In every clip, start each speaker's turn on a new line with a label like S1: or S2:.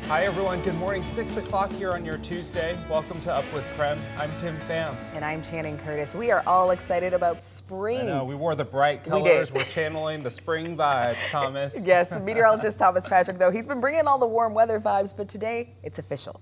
S1: Hi everyone, good morning. 6 o'clock here on your Tuesday. Welcome to Up with KREM. I'm Tim Pham.
S2: And I'm Channing Curtis. We are all excited about spring.
S1: I know, we wore the bright colors. We're channeling the spring vibes, Thomas.
S2: Yes, meteorologist Thomas Patrick, though, he's been bringing all the warm weather vibes, but today it's official.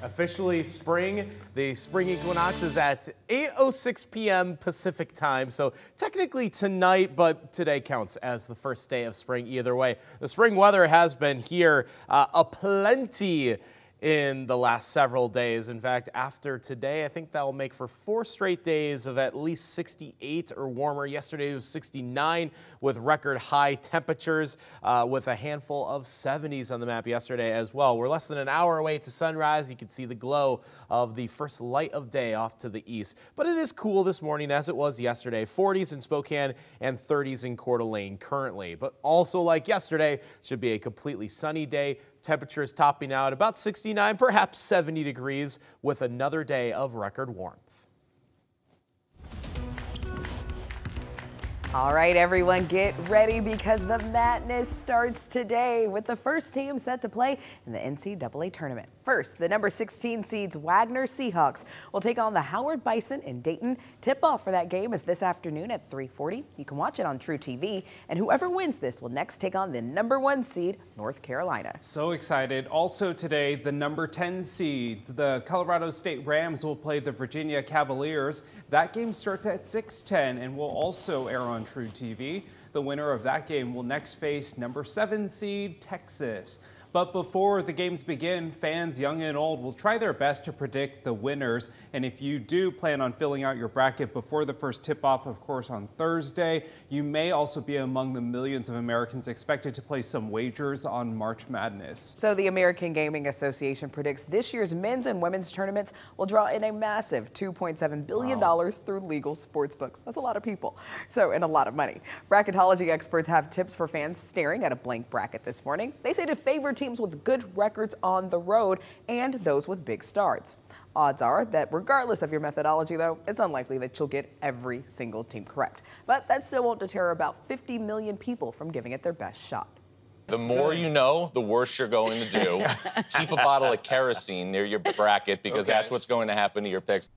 S3: Officially spring. The spring equinox is at 8:06 p.m. Pacific time. So technically tonight, but today counts as the first day of spring either way. The spring weather has been here aplenty in the last several days. In fact, after today, I think that will make for 4 straight days of at least 68 or warmer. Yesterday was 69 with record high temperatures with a handful of 70s on the map yesterday as well. We're less than an hour away to sunrise. You can see the glow of the first light of day off to the east. But it is cool this morning as it was yesterday. 40s in Spokane and 30s in Coeur d'Alene currently. But also like yesterday, should be a completely sunny day. Temperatures topping out about 69, perhaps 70 degrees with another day of record warmth.
S2: All right, everyone, get ready because the madness starts today with the first team set to play in the NCAA tournament. First, the number 16 seeds Wagner Seahawks will take on the Howard Bison in Dayton. Tip-off for that game is this afternoon at 3:40. You can watch it on True TV, and whoever wins this will next take on the number 1 seed North Carolina.
S1: So excited. Also today, the number 10 seeds, the Colorado State Rams, will play the Virginia Cavaliers. That game starts at 6:10 and will also air on True TV. The winner of that game will next face number 7 seed Texas. But before the games begin, fans young and old will try their best to predict the winners. And if you do plan on filling out your bracket before the first tip-off, of course, on Thursday, you may also be among the millions of Americans expected to place some wagers on March Madness.
S2: So the American Gaming Association predicts this year's men's and women's tournaments will draw in a massive $2.7 billion through legal sports books. That's a lot of people. So, and a lot of money. Bracketology experts have tips for fans staring at a blank bracket this morning. They say to favor teams with good records on the road and those with big starts. Odds are that regardless of your methodology, though, it's unlikely that you'll get every single team correct. But that still won't deter about 50 million people from giving it their best shot.
S4: The more you know, the worse you're going to do. Keep a bottle of kerosene near your bracket because that's what's going to happen to your picks.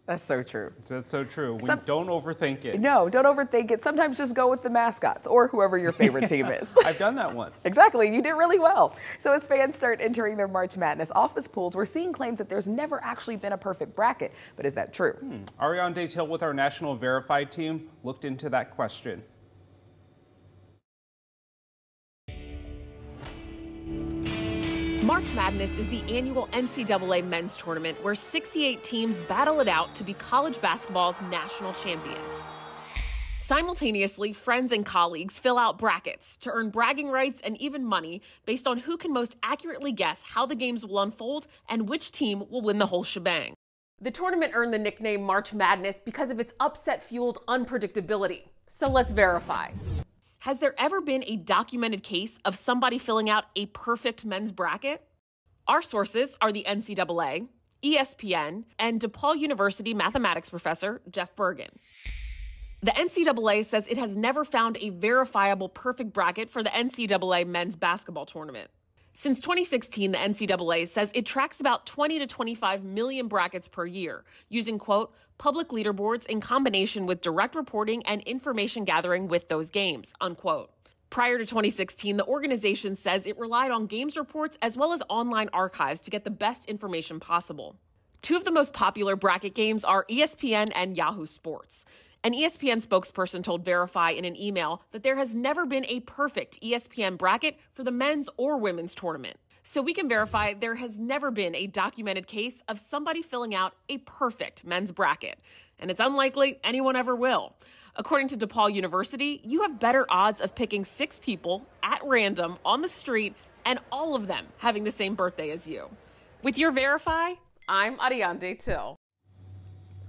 S2: That's so true.
S1: That's so true. Don't overthink it.
S2: No, don't overthink it. Sometimes just go with the mascots or whoever your favorite team is.
S1: I've done that once.
S2: Exactly. You did really well. So as fans start entering their March Madness office pools, we're seeing claims that there's never actually been a perfect bracket. But is that true?
S1: Ariane Daytil with our National Verified team looked into that question.
S5: March Madness is the annual NCAA men's tournament where 68 teams battle it out to be college basketball's national champion. Simultaneously, friends and colleagues fill out brackets to earn bragging rights and even money based on who can most accurately guess how the games will unfold and which team will win the whole shebang. The tournament earned the nickname March Madness because of its upset-fueled unpredictability. So let's verify. Has there ever been a documented case of somebody filling out a perfect men's bracket? Our sources are the NCAA, ESPN, and DePaul University mathematics professor Jeff Bergen. The NCAA says it has never found a verifiable perfect bracket for the NCAA men's basketball tournament. Since 2016, the NCAA says it tracks about 20 to 25 million brackets per year, using, quote, public leaderboards in combination with direct reporting and information gathering with those games, unquote. Prior to 2016, the organization says it relied on games reports as well as online archives to get the best information possible. 2 of the most popular bracket games are ESPN and Yahoo Sports. An ESPN spokesperson told Verify in an email that there has never been a perfect ESPN bracket for the men's or women's tournament. So we can verify there has never been a documented case of somebody filling out a perfect men's bracket. And it's unlikely anyone ever will. According to DePaul University, you have better odds of picking 6 people at random on the street and all of them having the same birthday as you. With your Verify, I'm Ariane Daytil.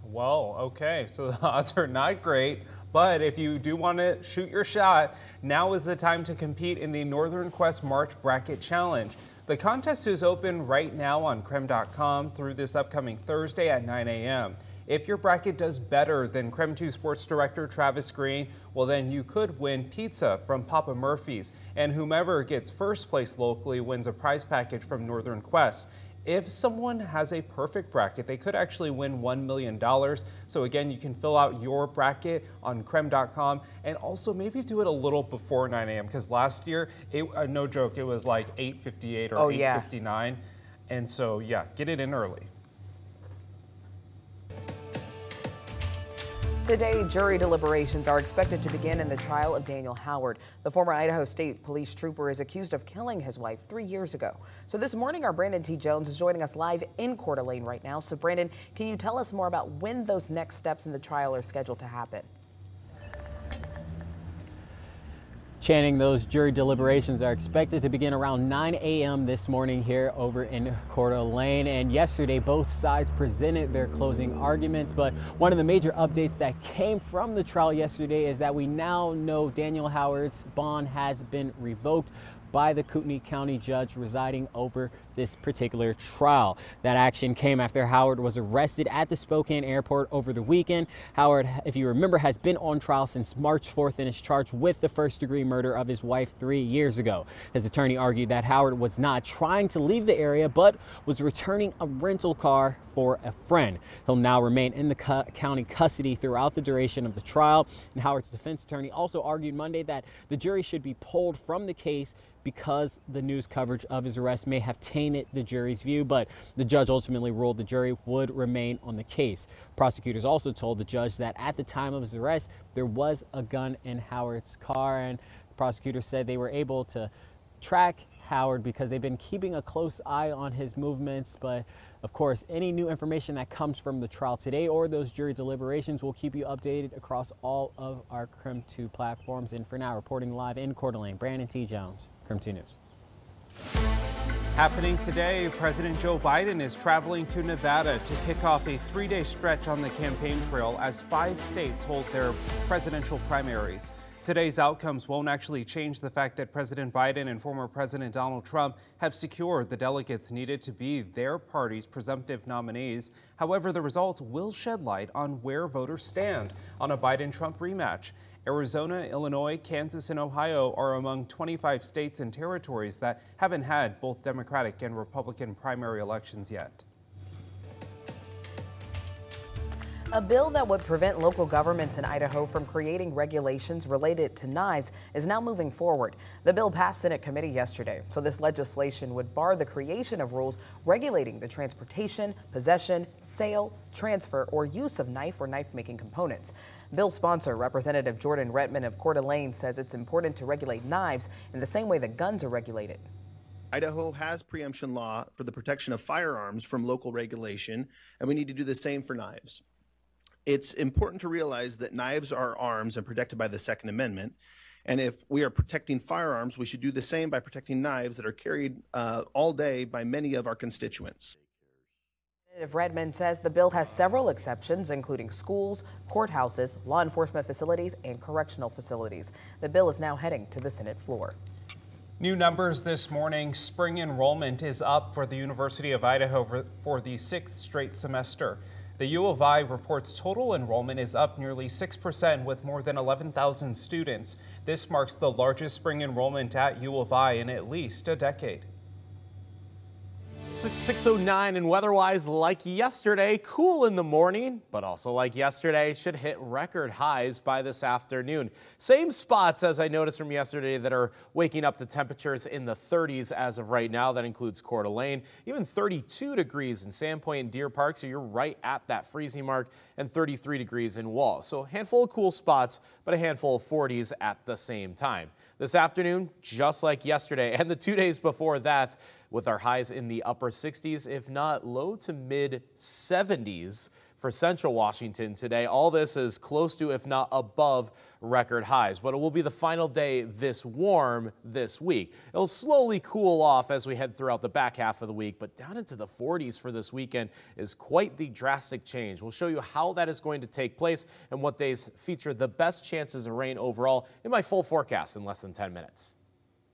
S1: Well, okay, so the odds are not great, but if you do want to shoot your shot, now is the time to compete in the Northern Quest March Bracket Challenge. The contest is open right now on KREM.com through this upcoming Thursday at 9 a.m. If your bracket does better than KREM 2 Sports Director Travis Green, well then you could win pizza from Papa Murphy's, and whomever gets first place locally wins a prize package from Northern Quest. If someone has a perfect bracket, they could actually win $1 million. So again, you can fill out your bracket on KREM.com and also maybe do it a little before 9 a.m. because last year, no joke, it was like 8:58 or 8:59. And so, yeah, get it in early.
S2: Today, jury deliberations are expected to begin in the trial of Daniel Howard. The former Idaho State Police trooper is accused of killing his wife 3 years ago. So this morning, our Brandon T. Jones is joining us live in Coeur d'Alene right now. So Brandon, can you tell us more about when those next steps in the trial are scheduled to happen?
S6: Channing, those jury deliberations are expected to begin around 9 a.m. this morning here over in Coeur d'Alene. And yesterday, both sides presented their closing arguments. But one of the major updates that came from the trial yesterday is that we now know Daniel Howard's bond has been revoked by the Kootenai County judge residing over this particular trial. That action came after Howard was arrested at the Spokane airport over the weekend. Howard, if you remember, has been on trial since March 4th and is charged with the first-degree murder of his wife 3 years ago. His attorney argued that Howard was not trying to leave the area, but was returning a rental car for a friend. He'll now remain in the county custody throughout the duration of the trial. And Howard's defense attorney also argued Monday that the jury should be pulled from the case because the news coverage of his arrest may have tainted the jury's view, but the judge ultimately ruled the jury would remain on the case. Prosecutors also told the judge that at the time of his arrest, there was a gun in Howard's car, and the prosecutors said they were able to track Howard because they've been keeping a close eye on his movements. But of course, any new information that comes from the trial today or those jury deliberations will keep you updated across all of our KREM 2 platforms. And for now, reporting live in Coeur d'Alene, Brandon T. Jones, KREM 2 News.
S1: Happening today, President Joe Biden is traveling to Nevada to kick off a 3-day stretch on the campaign trail as 5 states hold their presidential primaries. Today's outcomes won't actually change the fact that President Biden and former President Donald Trump have secured the delegates needed to be their party's presumptive nominees. However, the results will shed light on where voters stand on a Biden-Trump rematch. Arizona, Illinois, Kansas, and Ohio are among 25 states and territories that haven't had both Democratic and Republican primary elections yet.
S2: A bill that would prevent local governments in Idaho from creating regulations related to knives is now moving forward. The bill passed Senate committee yesterday, so this legislation would bar the creation of rules regulating the transportation, possession, sale, transfer, or use of knife or knife-making components. Bill sponsor, Representative Jordan Redmond of Coeur d'Alene, says it's important to regulate knives in the same way that guns are regulated.
S7: Idaho has preemption law for the protection of firearms from local regulation, and we need to do the same for knives. It's important to realize that knives are arms and protected by the Second Amendment. And if we are protecting firearms, we should do the same by protecting knives that are carried all day by many of our constituents.
S2: Representative Redmond says the bill has several exceptions, including schools, courthouses, law enforcement facilities, and correctional facilities. The bill is now heading to the Senate floor.
S1: New numbers this morning. Spring enrollment is up for the University of Idaho for the 6th straight semester. The U of I reports total enrollment is up nearly 6% with more than 11,000 students. This marks the largest spring enrollment at U of I in at least a decade.
S3: 6:09 and weather-wise, like yesterday, cool in the morning, but also like yesterday, should hit record highs by this afternoon. Same spots as I noticed from yesterday that are waking up to temperatures in the 30s as of right now. That includes Coeur d'Alene, even 32 degrees in Sandpoint and Deer Park, so you're right at that freezing mark, and 33 degrees in Wall. So a handful of cool spots, but a handful of 40s at the same time. This afternoon, just like yesterday and the 2 days before that, with our highs in the upper 60s, if not low to mid 70s for central Washington today. All this is close to, if not above, record highs. But it will be the final day this warm this week. It'll slowly cool off as we head throughout the back half of the week, but down into the 40s for this weekend is quite the drastic change. We'll show you how that is going to take place and what days feature the best chances of rain overall in my full forecast in less than 10 minutes.